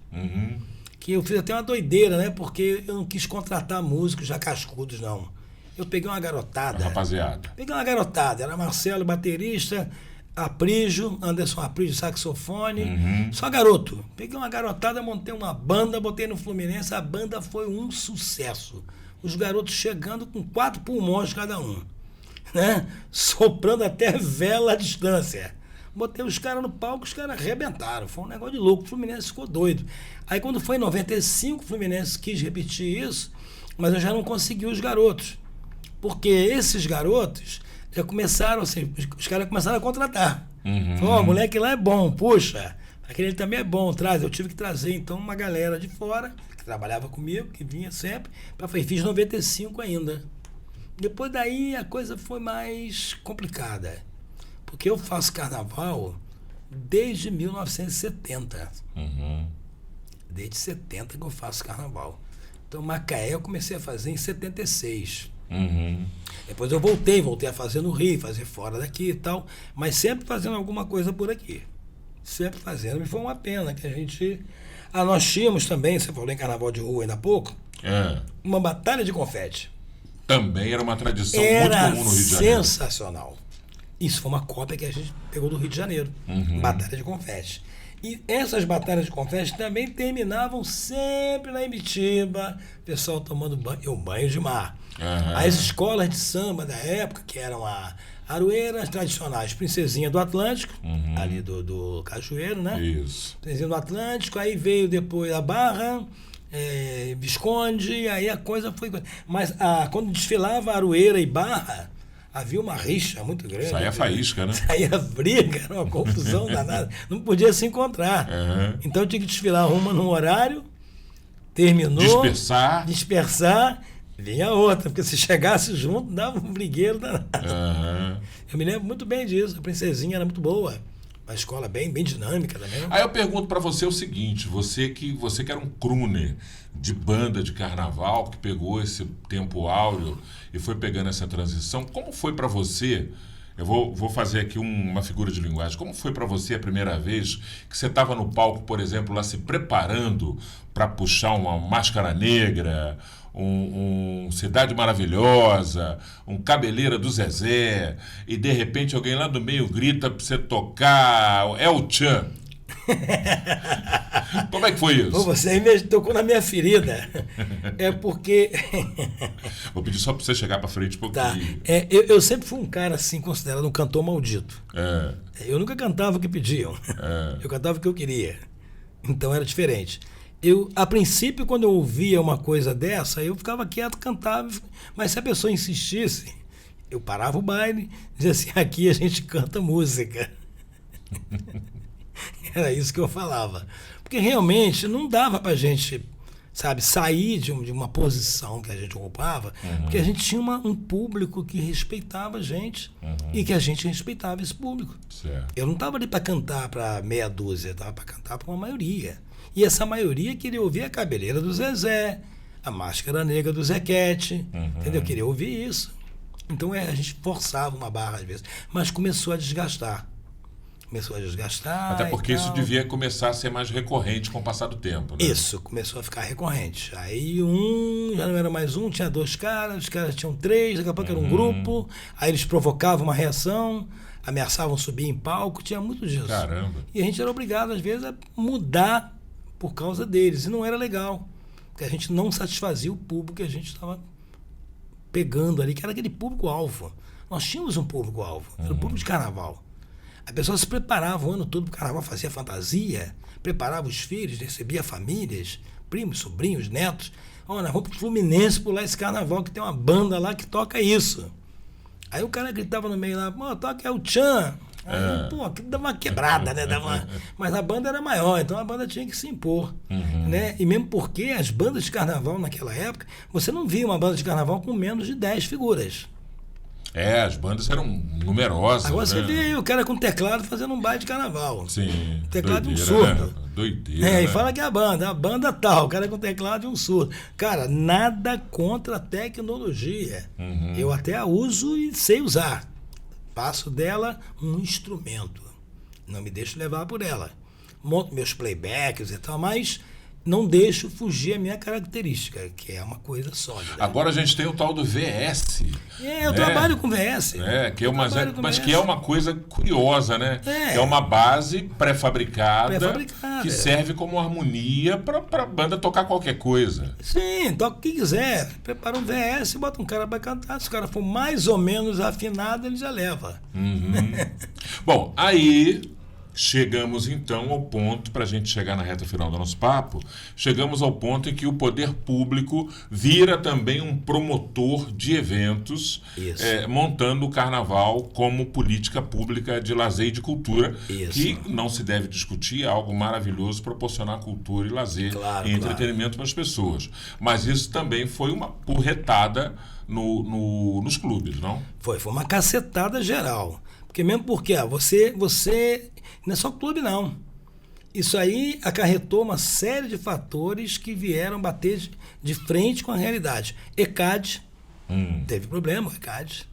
B: que eu fiz até uma doideira, né? Porque eu não quis contratar músicos já cascudos, não. Eu peguei uma garotada.
A: Rapaziada.
B: Peguei uma garotada, era Marcelo, baterista, Aprígio, Anderson Aprígio, saxofone, só garoto. Peguei uma garotada, montei uma banda, botei no Fluminense, a banda foi um sucesso. Os garotos chegando com 4 pulmões cada um, né? Soprando até vela à distância. Botei os caras no palco, os caras arrebentaram. Foi um negócio de louco. O Fluminense ficou doido. Aí quando foi em 95, o Fluminense quis repetir isso, mas eu já não consegui os garotos. Porque esses garotos já começaram, assim, os caras começaram a contratar. Falou, o moleque lá é bom, puxa, aquele também é bom, traz. Eu tive que trazer, então, uma galera de fora, que trabalhava comigo, que vinha sempre, fiz 95 ainda. Depois daí a coisa foi mais complicada, porque eu faço carnaval desde 1970. Desde 70 que eu faço carnaval. Então Macaé eu comecei a fazer em 76. Depois eu voltei a fazer no Rio, fazer fora daqui e tal, mas sempre fazendo alguma coisa por aqui. Sempre fazendo. E foi uma pena que a gente... nós tínhamos também, você falou em carnaval de rua ainda há pouco, uma batalha de confete.
A: Também era uma tradição
B: Era
A: muito comum no Rio de Janeiro.
B: sensacional. Isso foi uma cópia que a gente pegou do Rio de Janeiro. Batalha de confete. E essas batalhas de confete também terminavam sempre na Imitiba, o pessoal tomando banho de mar. As escolas de samba da época, que eram a Aroeira, as tradicionais, Princesinha do Atlântico, ali do Cajueiro, né?
A: Isso.
B: Princesinha do Atlântico, aí veio depois a Barra, Visconde, aí a coisa foi... Mas quando desfilava Aroeira e Barra, havia uma rixa muito grande.
A: Saía faísca, né?
B: Saía briga, era uma confusão danada. Não podia se encontrar. Então tinha que desfilar uma num horário, terminou... Dispersar, vinha outra, porque se chegasse junto, dava um brigueiro danado. Eu me lembro muito bem disso, a Princesinha era muito boa. Uma escola bem dinâmica também.
A: Aí eu pergunto pra você o seguinte, você que era um crooner de banda de carnaval, que pegou esse tempo áureo e foi pegando essa transição, como foi pra você, eu vou fazer aqui uma figura de linguagem, como foi pra você a primeira vez que você estava no palco, por exemplo, lá se preparando para puxar uma Máscara Negra, um Cidade Maravilhosa, um Cabeleira do Zezé, e de repente alguém lá do meio grita pra você tocar El Chan. Como é que foi isso?
B: Pô, você aí me tocou na minha ferida. É porque...
A: Vou pedir só para você chegar para frente um pouquinho.
B: Tá. Eu sempre fui um cara, assim, considerado um cantor maldito.
A: É.
B: Eu nunca cantava o que pediam. Eu cantava o que eu queria. Então era diferente. A princípio, quando eu ouvia uma coisa dessa, eu ficava quieto, cantava. Mas se a pessoa insistisse, eu parava o baile, dizia assim, aqui a gente canta música. Era isso que eu falava. Porque realmente não dava pra gente, sabe, sair de uma posição que a gente ocupava, porque a gente tinha um público que respeitava a gente e que a gente respeitava esse público.
A: Certo.
B: Eu não estava ali para cantar para meia dúzia, eu estava para cantar para uma maioria. E essa maioria queria ouvir a cabeleira do Zezé, a máscara negra do Zequete, entendeu? Queria ouvir isso. Então a gente forçava uma barra às vezes, mas começou a desgastar.
A: Até porque isso devia começar a ser mais recorrente com o passar do tempo, né?
B: Isso, começou a ficar recorrente. Aí já não era mais um, tinha 2 caras, os caras tinham 3, daqui a pouco era um grupo, aí eles provocavam uma reação, ameaçavam subir em palco, tinha muito disso.
A: Caramba.
B: E a gente era obrigado, às vezes, a mudar por causa deles, e não era legal, porque a gente não satisfazia o público que a gente estava pegando ali, que era aquele público-alvo. Nós tínhamos um público-alvo, era o público de carnaval. A pessoa se preparava o ano todo para o carnaval, fazia fantasia, preparava os filhos, recebia famílias, primos, sobrinhos, netos. Nós vamos para o Fluminense pular esse carnaval, que tem uma banda lá que toca isso. Aí o cara gritava no meio lá, toca é o Tchan. Aí, aquilo dava uma quebrada, né? Mas a banda era maior, então a banda tinha que se impor. Né? E mesmo porque as bandas de carnaval naquela época, você não via uma banda de carnaval com menos de 10 figuras.
A: As bandas eram numerosas.
B: Agora você
A: né?
B: vê aí o cara com teclado fazendo um baile de carnaval.
A: Sim.
B: Teclado de um
A: doideira,
B: surdo.
A: Né? Doideira.
B: E
A: né?
B: fala que é a banda tal, o cara com teclado de um surdo. Cara, nada contra a tecnologia. Eu até a uso e sei usar. Faço dela um instrumento. Não me deixo levar por ela. Monto meus playbacks e tal, mas não deixo fugir a minha característica, que é uma coisa sólida.
A: Agora a gente tem o tal do VS.
B: Eu trabalho com VS.
A: Mas que é uma coisa curiosa, né? É uma base pré-fabricada que serve como harmonia para a banda tocar qualquer coisa.
B: Sim, toca o que quiser. Prepara um VS, bota um cara para cantar. Se o cara for mais ou menos afinado, ele já leva.
A: Bom, aí... Chegamos então ao ponto, para a gente chegar na reta final do nosso papo, chegamos ao ponto em que o poder público vira também um promotor de eventos, montando o carnaval como política pública de lazer e de cultura, que não se deve discutir, é algo maravilhoso, proporcionar cultura e lazer e entretenimento para as pessoas. Mas isso também foi uma porretada nos clubes, não?
B: Foi uma cacetada geral. Porque mesmo porque você não é só clube, não. Isso aí acarretou uma série de fatores que vieram bater de frente com a realidade. ECAD, teve problema, ECAD.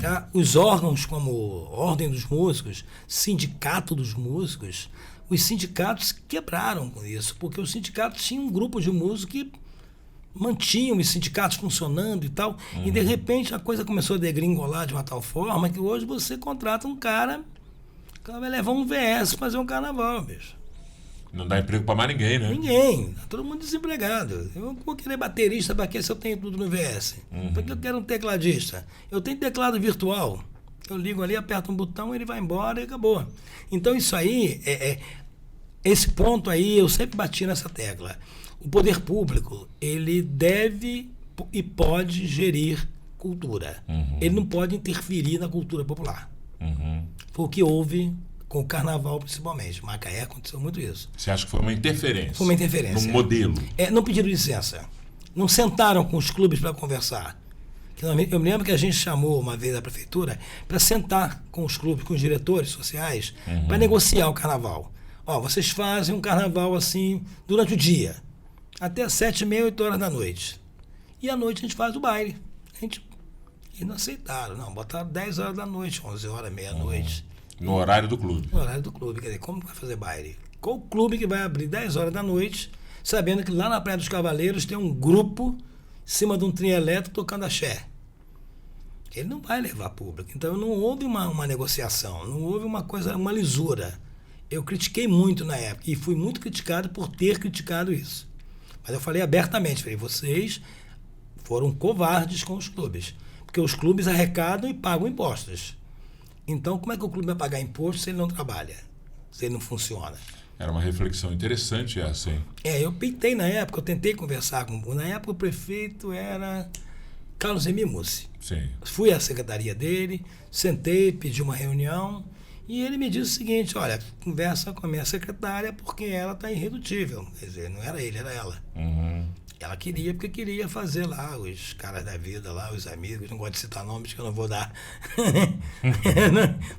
B: Tá? Os órgãos como Ordem dos Músicos, Sindicato dos Músicos, os sindicatos quebraram com isso, porque os sindicatos tinham um grupo de músicos que mantinham os sindicatos funcionando e tal, e de repente a coisa começou a degringolar de uma tal forma que hoje você contrata um cara que vai levar um VS pra fazer um carnaval, bicho.
A: Não dá emprego pra mais ninguém, né?
B: Ninguém, tá todo mundo desempregado. Eu vou querer baterista pra quê se eu tenho tudo no VS? Pra que eu quero um tecladista? Eu tenho teclado virtual, eu ligo ali, aperto um botão, ele vai embora e acabou. Então isso aí, esse ponto aí, eu sempre bati nessa tecla. O poder público, ele deve e pode gerir cultura. Ele não pode interferir na cultura popular. Foi o que houve com o carnaval, principalmente. Macaé aconteceu muito isso.
A: Você acha que foi uma interferência?
B: Foi uma interferência.
A: No modelo?
B: Não pediram licença. Não sentaram com os clubes para conversar. Eu me lembro que a gente chamou uma vez a prefeitura para sentar com os clubes, com os diretores sociais, para negociar o carnaval. Vocês fazem um carnaval assim durante o dia, até 7h30, 8 horas da noite. E à noite a gente faz o baile. E não aceitaram, não. Botaram 10 horas da noite, 11 horas, meia-noite.
A: No horário do clube.
B: No horário do clube. Quer dizer, como vai fazer baile? Qual clube que vai abrir 10 horas da noite, sabendo que lá na Praia dos Cavaleiros tem um grupo em cima de um trio elétrico tocando axé? Ele não vai levar público. Então não houve uma negociação, não houve uma lisura. Eu critiquei muito na época e fui muito criticado por ter criticado isso. Mas eu falei abertamente, falei, vocês foram covardes com os clubes, porque os clubes arrecadam e pagam impostos. Então, como é que o clube vai pagar imposto se ele não trabalha, se ele não funciona?
A: Era uma reflexão interessante essa, hein?
B: Eu peitei na época, eu tentei conversar com... Na época o prefeito era Carlos Emir Mussi.
A: Sim.
B: Fui à secretaria dele, sentei, pedi uma reunião e ele me disse o seguinte, olha, conversa com a minha secretária porque ela está irredutível. Quer dizer, não era ele, era ela.
A: Uhum.
B: Ela queria, porque queria fazer lá os caras da vida, lá os amigos, não gosto de citar nomes que eu não vou dar.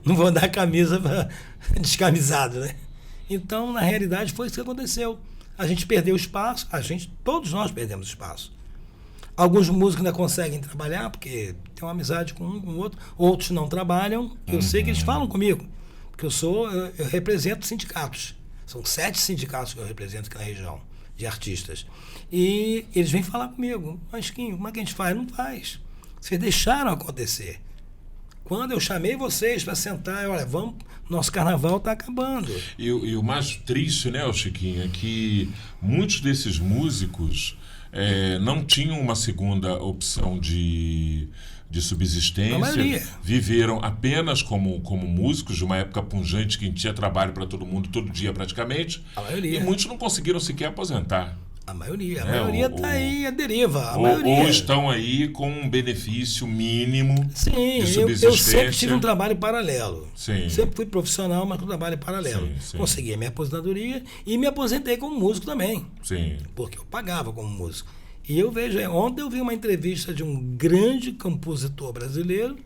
B: não vou dar camisa para descamisado, né? Então, na realidade, foi isso que aconteceu. A gente perdeu espaço, todos nós perdemos espaço. Alguns músicos ainda conseguem trabalhar, porque tem uma amizade com um, com o outro. Outros não trabalham. Eu sei que eles falam comigo, porque eu represento sindicatos. São 7 sindicatos que eu represento aqui na região, de artistas. E eles vêm falar comigo, mas Quinho, como é que a gente faz? Não faz. Vocês deixaram acontecer. Quando eu chamei vocês para sentar, olha, vamos, nosso carnaval está acabando.
A: E o mais triste, né, Chiquinho, é que muitos desses músicos não tinham uma segunda opção de subsistência, viveram apenas como músicos de uma época pungente que tinha trabalho para todo mundo, todo dia praticamente,
B: a maioria.
A: E muitos não conseguiram sequer aposentar.
B: A maioria está aí a deriva.
A: Ou estão aí com um benefício mínimo de subsistência.
B: Eu sempre tive um trabalho paralelo.
A: Sim.
B: Sempre fui profissional, mas com trabalho paralelo.
A: Sim.
B: Consegui a minha aposentadoria e me aposentei como músico também.
A: Sim.
B: Porque eu pagava como músico. E eu vejo, ontem eu vi uma entrevista de um grande compositor brasileiro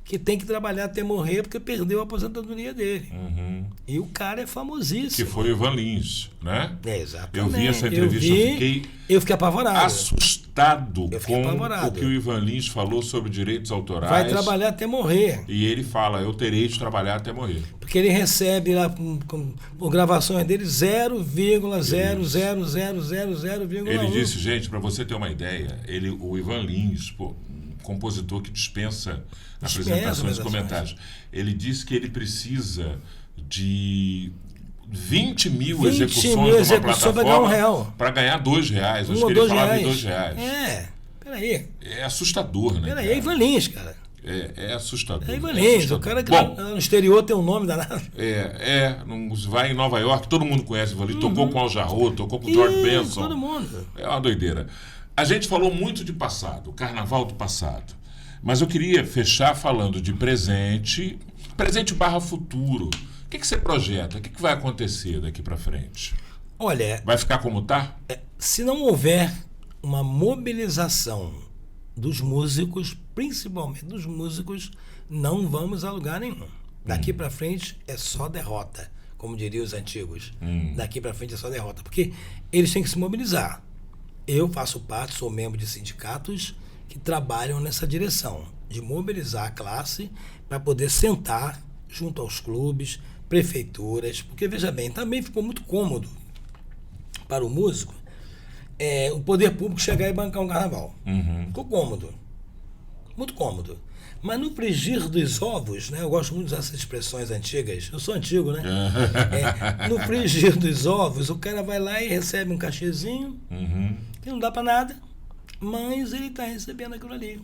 B: que tem que trabalhar até morrer porque perdeu a aposentadoria dele.
A: Uhum.
B: E o cara é famosíssimo.
A: Que foi o Ivan Lins, né?
B: Exatamente.
A: Eu vi essa entrevista,
B: eu fiquei apavorado.
A: Assustado com o que o Ivan Lins falou sobre direitos autorais.
B: Vai trabalhar até morrer.
A: E ele fala, eu terei de trabalhar até morrer.
B: Porque ele recebe lá, por gravações dele, 0,00000,1.
A: Ele disse, gente, para você ter uma ideia, o Ivan Lins, compositor que dispensa apresentações e comentários. Ele disse que ele precisa de 20 mil execuções numa plataforma para ganhar R$2. Acho que ele falava em R$2.
B: Peraí.
A: É assustador, né?
B: Peraí, é Ivan Lins, cara.
A: É assustador.
B: É Ivan Lins, o cara que no exterior tem um nome danado.
A: Vai em Nova York, todo mundo conhece o Ivan Lins, tocou com Al Jarreau, tocou com o George Benson.
B: Todo mundo.
A: É uma doideira. A gente falou muito de passado, o carnaval do passado. Mas eu queria fechar falando de presente barra futuro. O que você projeta? O que vai acontecer daqui para frente?
B: Olha...
A: Vai ficar como está?
B: Se não houver uma mobilização dos músicos, principalmente dos músicos, não vamos a lugar nenhum. Daqui para frente é só derrota, como diriam os antigos. Daqui para frente é só derrota, porque eles têm que se mobilizar. Eu faço parte, sou membro de sindicatos que trabalham nessa direção, de mobilizar a classe para poder sentar junto aos clubes, prefeituras, porque, veja bem, também ficou muito cômodo para o músico o poder público chegar e bancar um carnaval. Ficou cômodo, muito cômodo. Mas no frigir dos ovos, né? Eu gosto muito dessas expressões antigas, eu sou antigo, né? No frigir dos ovos, o cara vai lá e recebe um cachezinho, que não dá para nada, mas ele está recebendo aquilo ali.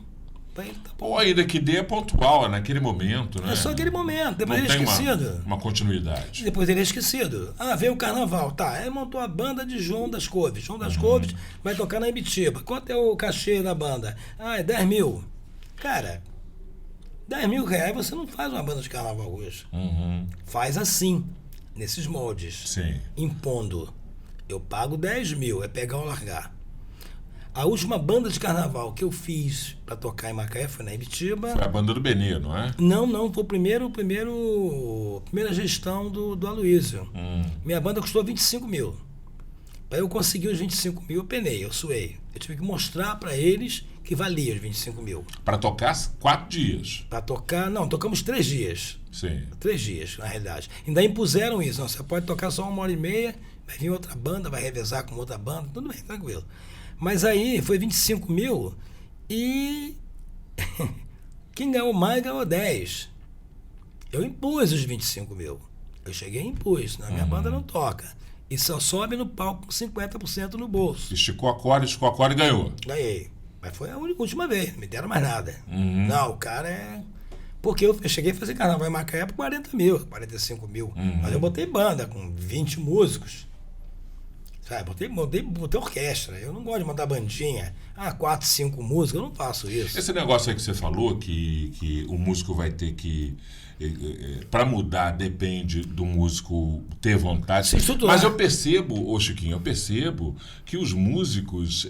A: Ou ainda que dê pontual, naquele momento, né?
B: É só aquele momento, depois
A: não
B: ele é esquecido.
A: Uma continuidade.
B: Depois ele é esquecido. Veio o carnaval, aí montou a banda de João das Couves. João das Couves vai tocar na Ibitiba. Quanto é o cachê da banda? É 10 mil. Cara, 10 mil reais você não faz uma banda de carnaval hoje. Faz assim, nesses moldes.
A: Sim.
B: Impondo. Eu pago 10 mil, é pegar ou largar. A última banda de carnaval que eu fiz para tocar em Macaé foi na Ibitiba.
A: Foi a banda do Benê, não é?
B: Não, foi a primeira gestão do Aloysio. Minha banda custou 25 mil. Para eu conseguir os 25 mil, eu penei, eu suei. Eu tive que mostrar para eles que valia os 25 mil.
A: Para tocar 4 dias?
B: Para tocar, não, tocamos 3 dias.
A: Sim.
B: 3 dias, na realidade. Ainda impuseram isso, não, você pode tocar só 1h30, vai vir outra banda, vai revezar com outra banda, tudo bem, tranquilo. Mas aí foi 25 mil e quem ganhou mais ganhou 10. Eu impus os 25 mil. Eu cheguei e impus, na minha banda não toca. E só sobe no palco com 50% no bolso.
A: Esticou a corda e ganhou.
B: Ganhei. Mas foi a última vez, não me deram mais nada. Não, o cara é... Porque eu cheguei a fazer carnaval em Macaé por 40 mil, 45 mil. Mas eu botei banda com 20 músicos. Sabe, botei orquestra. Eu não gosto de montar bandinha. 4, 5 músicos, eu não faço isso.
A: Esse negócio aí que você falou, que o músico vai ter que... Para mudar, depende do músico ter vontade.
B: Sim,
A: mas eu percebo, Chiquinho, que os músicos...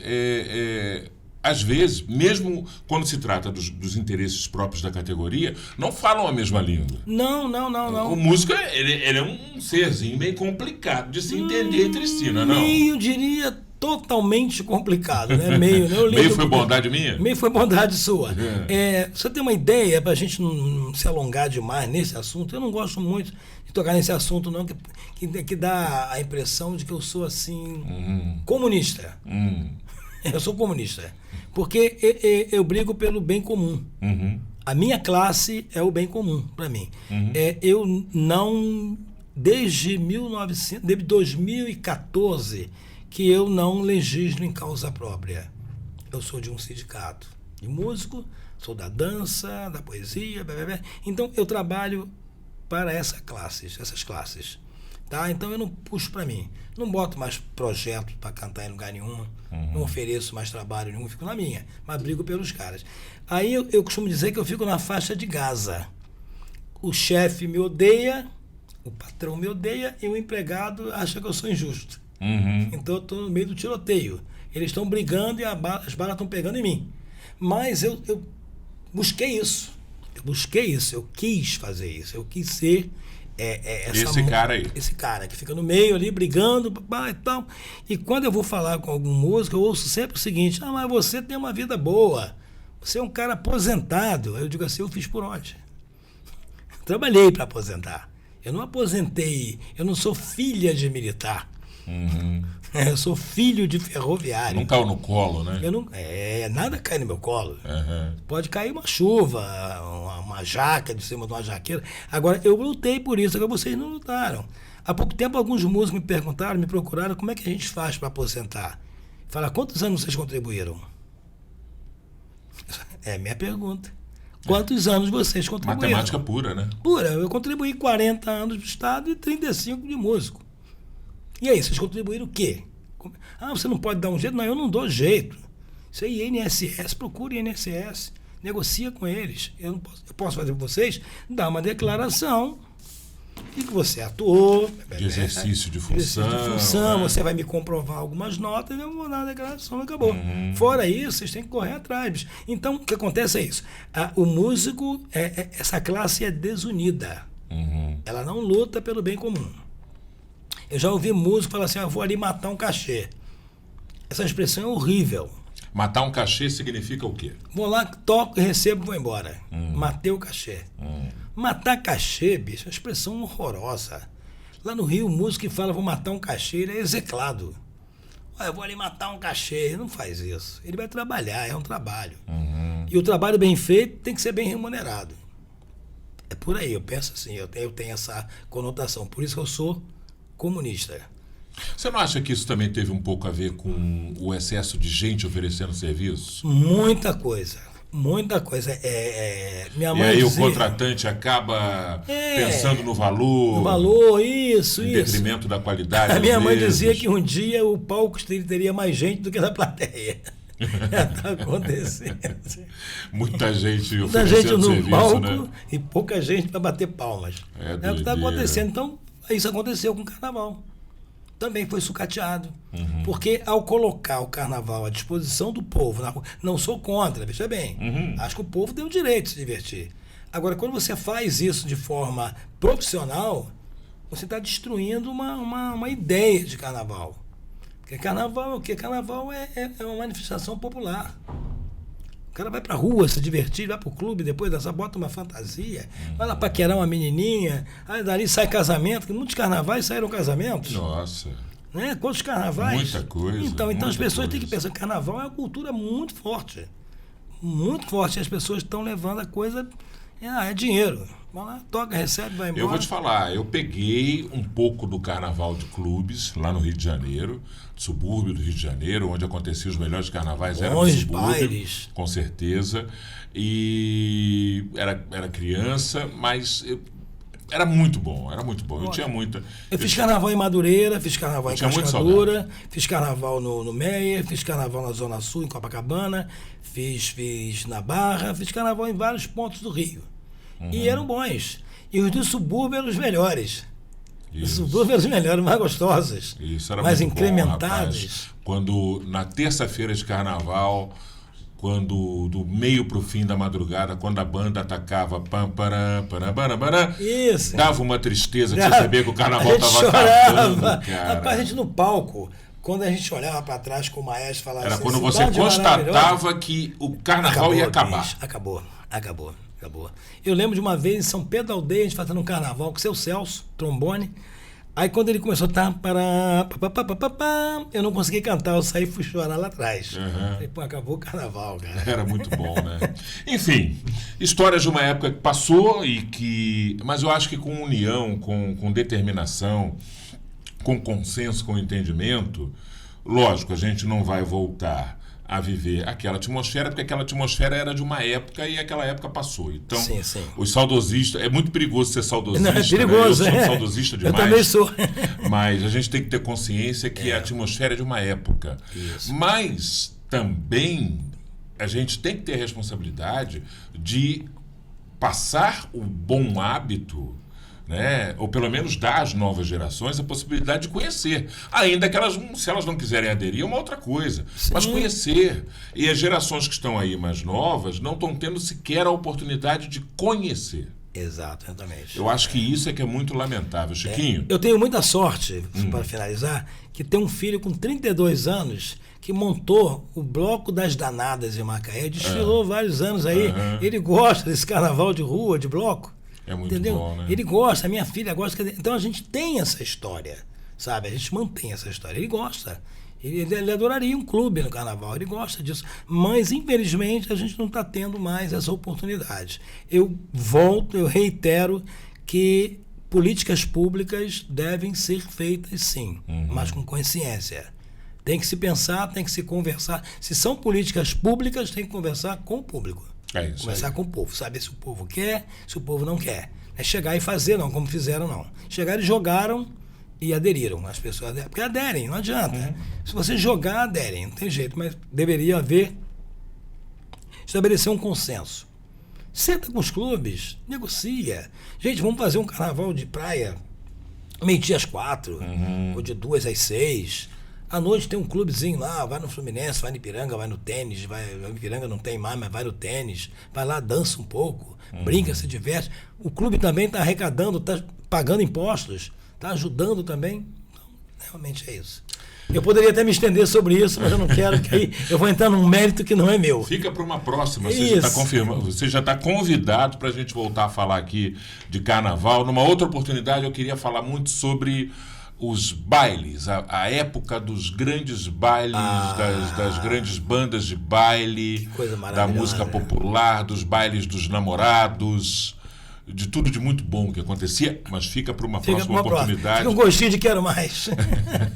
A: às vezes, mesmo quando se trata dos interesses próprios da categoria, não falam a mesma língua.
B: Não.
A: O músico, ele é um serzinho meio complicado de se entender entre si, não é não?
B: Meio, diria, totalmente complicado, né? Meio, né?
A: Meio foi bondade minha?
B: Meio foi bondade sua. Você tem uma ideia, para a gente não se alongar demais nesse assunto, eu não gosto muito de tocar nesse assunto, não, que dá a impressão de que eu sou, assim, comunista. Eu sou comunista. Porque eu brigo pelo bem comum. A minha classe é o bem comum para mim. Eu não... Desde 2014 que eu não legislo em causa própria. Eu sou de um sindicato de músico, sou da dança, da poesia, então eu trabalho para essas classes. Tá? Então eu não puxo para mim. Não boto mais projeto para cantar em lugar nenhum. Não ofereço mais trabalho nenhum, fico na minha. Mas brigo pelos caras. Aí eu costumo dizer que eu fico na faixa de Gaza. O chefe me odeia, o patrão me odeia e o empregado acha que eu sou injusto. Então eu estou no meio do tiroteio. Eles estão brigando e as balas estão pegando em mim. Mas eu busquei isso. Eu quis fazer isso. Eu quis ser...
A: esse cara aí.
B: Esse cara que fica no meio ali, brigando, e tal. E quando eu vou falar com algum músico, eu ouço sempre o seguinte: mas você tem uma vida boa. Você é um cara aposentado. Eu digo assim: eu fiz por onde? Trabalhei para aposentar. Eu não aposentei. Eu não sou filha de militar. Eu sou filho de ferroviário.
A: Não caiu no colo, né?
B: Nada cai no meu colo. Pode cair uma chuva, uma jaca de cima de uma jaqueira. Agora, eu lutei por isso, agora vocês não lutaram. Há pouco tempo, alguns músicos me procuraram, como é que a gente faz para aposentar? Fala, quantos anos vocês contribuíram? É minha pergunta. Quantos anos vocês contribuíram?
A: Matemática pura, né?
B: Pura. Eu contribuí 40 anos do Estado e 35 de músico. E aí, vocês contribuíram o quê? Você não pode dar um jeito? Não, eu não dou jeito. Isso aí, INSS, procure INSS, negocia com eles. Eu posso fazer para vocês, dar uma declaração de que você atuou.
A: De exercício de função.
B: Você vai me comprovar algumas notas e eu vou dar a declaração e acabou. Fora isso, vocês têm que correr atrás. Bicho. Então, o que acontece é isso. O músico, essa classe é desunida. Ela não luta pelo bem comum. Eu já ouvi músico falar assim: eu vou ali matar um cachê. Essa expressão é horrível.
A: Matar um cachê significa o quê?
B: Vou lá, toco, recebo e vou embora. Matei o cachê. Matar cachê, bicho, é uma expressão horrorosa. Lá no Rio, o músico que fala vou matar um cachê, ele é execrado. Eu vou ali matar um cachê. Ele não faz isso. Ele vai trabalhar, é um trabalho. E o trabalho bem feito tem que ser bem remunerado. É por aí, eu penso assim, eu tenho essa conotação. Por isso que eu sou comunista.
A: Você não acha que isso também teve um pouco a ver com o excesso de gente oferecendo serviço?
B: Muita coisa. Minha mãe
A: aí
B: dizia,
A: o contratante acaba pensando no valor.
B: No valor, isso.
A: Em detrimento da qualidade.
B: A minha mãe dizia que um dia o palco teria mais gente do que na plateia. Está acontecendo.
A: Muita gente
B: no
A: serviço,
B: palco,
A: né?
B: E pouca gente para bater palmas. É o que está acontecendo. Então, isso aconteceu com o carnaval. Também foi sucateado. Porque ao colocar o carnaval à disposição do povo, não sou contra, veja bem. Acho que o povo tem o direito de se divertir. Agora, quando você faz isso de forma profissional, você está destruindo uma ideia de carnaval. Porque carnaval é o quê? Carnaval é uma manifestação popular. O cara vai pra rua se divertir, vai pro clube, depois dessa bota uma fantasia, vai lá paquerar uma menininha, aí dali sai casamento, que muitos carnavais saíram casamentos.
A: Nossa.
B: Né? Quantos carnavais?
A: Muita coisa.
B: Então as pessoas têm que pensar que carnaval é uma cultura muito forte. Muito forte. As pessoas estão levando a coisa É dinheiro. Vai lá, toca, recebe, vai embora.
A: Eu vou te falar, eu peguei um pouco do carnaval de clubes lá no Rio de Janeiro, subúrbio do Rio de Janeiro, onde aconteciam os melhores carnavais, era no
B: Bons
A: subúrbio,
B: bailes.
A: com certeza. E era criança, mas era muito bom, era muito bom. Eu tinha muita.
B: Eu fiz carnaval em Madureira, fiz carnaval em
A: tinha muita
B: Cascadura, fiz carnaval no Meia, fiz carnaval na Zona Sul, em Copacabana, fiz na Barra, fiz carnaval em vários pontos do Rio. E eram bons. E os do subúrbio eram os melhores. Os subúrbios eram os melhores, mais gostosos.
A: Isso era
B: mais
A: muito
B: incrementados.
A: bom, rapaz. Quando na terça-feira de carnaval, quando do meio pro fim da madrugada, quando a banda atacava pam, param, param, param, param,
B: Isso.
A: dava uma tristeza de você saber que o carnaval estava acabando, cara.
B: Rapaz, a gente no palco, quando a gente olhava para trás com o maestro, falava
A: Era
B: assim,
A: quando você
B: cidade maravilhosa.
A: constatava que o carnaval ia acabar.
B: Bicho, acabou. Eu lembro de uma vez em São Pedro da Aldeia, a gente fazendo um carnaval com o seu Celso, trombone. Aí quando ele começou eu não consegui cantar, eu saí e fui chorar lá atrás. Falei, pô, acabou o carnaval, cara.
A: Era muito bom, né? Enfim, histórias de uma época que passou mas eu acho que com união, com determinação, com consenso, com entendimento, lógico, a gente não vai voltar a viver aquela atmosfera, porque aquela atmosfera era de uma época e aquela época passou. Então,
B: Sim.
A: os saudosistas... É muito perigoso ser saudosista.
B: Não, é perigoso,
A: né? Eu sou saudosista demais.
B: Eu também sou.
A: Mas a gente tem que ter consciência que a atmosfera é de uma época.
B: Isso.
A: Mas também a gente tem que ter a responsabilidade de passar o bom hábito, né? Ou pelo menos dar às novas gerações a possibilidade de conhecer. Ainda que se elas não quiserem aderir, é uma outra coisa.
B: Sim.
A: Mas conhecer. E as gerações que estão aí mais novas não estão tendo sequer a oportunidade de conhecer.
B: Exatamente.
A: Eu acho que isso é que é muito lamentável. Chiquinho?
B: Eu tenho muita sorte, para finalizar, que tem um filho com 32 anos que montou o Bloco das Danadas em Macaé, desfilou vários anos aí. Ele gosta desse carnaval de rua, de bloco.
A: É muito
B: Entendeu?
A: bom, né?
B: Ele gosta, a minha filha gosta. Então a gente tem essa história, sabe? A gente mantém essa história. Ele gosta. Ele adoraria um clube no carnaval, ele gosta disso. Mas, infelizmente, a gente não está tendo mais essa oportunidade. Eu reitero que políticas públicas devem ser feitas, sim, mas com consciência. Tem que se pensar, tem que se conversar. Se são políticas públicas, tem que conversar com o público.
A: É isso.
B: Conversar com o povo, saber se o povo quer, se o povo não quer. É chegar e fazer, não, como fizeram, não. Chegaram e jogaram e aderiram. As pessoas aderem, porque aderem, não adianta. Se você jogar, aderem, não tem jeito, mas deveria estabelecer um consenso. Senta com os clubes, negocia. Gente, vamos fazer um carnaval de praia meio-dia às 4, ou de 2 às 6. À noite tem um clubezinho lá, vai no Fluminense, vai no Ipiranga, vai no tênis, no Ipiranga não tem mais, mas vai no tênis, vai lá, dança um pouco, brinca, se diverte. O clube também está arrecadando, está pagando impostos, está ajudando também. Então, realmente é isso. Eu poderia até me estender sobre isso, mas eu não quero, que aí eu vou entrar num mérito que não é meu.
A: Fica para uma próxima, você já está convidado para a gente voltar a falar aqui de carnaval. Numa outra oportunidade eu queria falar muito sobre os bailes, a época dos grandes bailes, das grandes bandas de baile, da música popular, dos bailes dos namorados, de tudo de muito bom que acontecia, mas fica para uma próxima oportunidade.
B: Fica um gostinho de quero mais.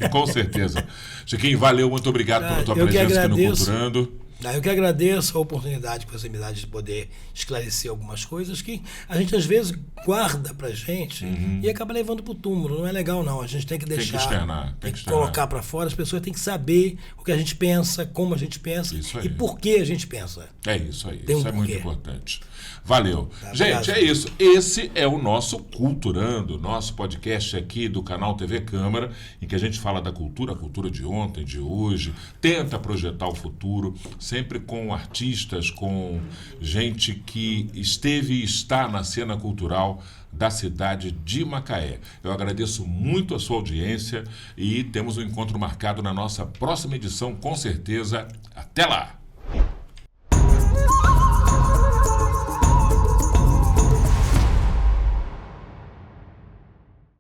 A: Com certeza. Chiquinho, valeu, muito obrigado pela tua presença aqui no Culturando.
B: Eu que agradeço a oportunidade que você me dá de poder esclarecer algumas coisas que a gente às vezes guarda pra gente e acaba levando pro túmulo. Não é legal, não. A gente tem que deixar, tem que colocar para fora. As pessoas têm que saber o que a gente pensa, como a gente pensa e por que a gente pensa.
A: É isso aí.
B: Tem
A: isso
B: um
A: é muito importante. Valeu. Gente,
B: obrigado.
A: É isso. Esse é o nosso Culturando, nosso podcast aqui do canal TV Câmara, em que a gente fala da cultura, a cultura de ontem, de hoje, tenta projetar o futuro, sempre com artistas, com gente que esteve e está na cena cultural da cidade de Macaé. Eu agradeço muito a sua audiência e temos um encontro marcado na nossa próxima edição, com certeza. Até lá!